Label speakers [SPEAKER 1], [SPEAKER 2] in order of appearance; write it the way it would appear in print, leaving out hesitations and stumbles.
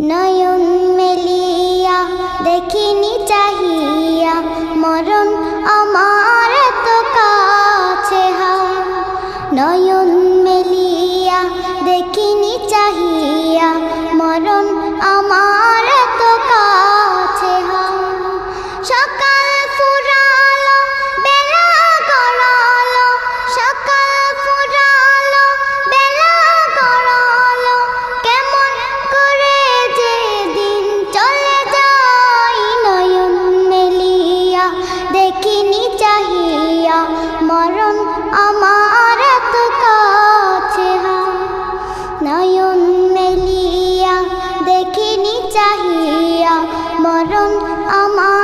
[SPEAKER 1] নয়ন মেলিয়া দেখিনি চাহিয়া মরণ আমার তো কাছে হায়। নয়ন মেলিয়া দেখিনি চাহিয়া মরণ আমার তো কাছে হায়। সকাল ফুরালো বেলা গড়ালো, সকাল ফুরালো বেলা গড়ালো, কেমন করে যে দিন চলে যায়। নয়ন মেলিয়া দেখিনি চাহিয়া মরণ আমার তো কাছে হায়। নয়ন মেলিয়া দেখিনি চাহিয়া মরণ আমার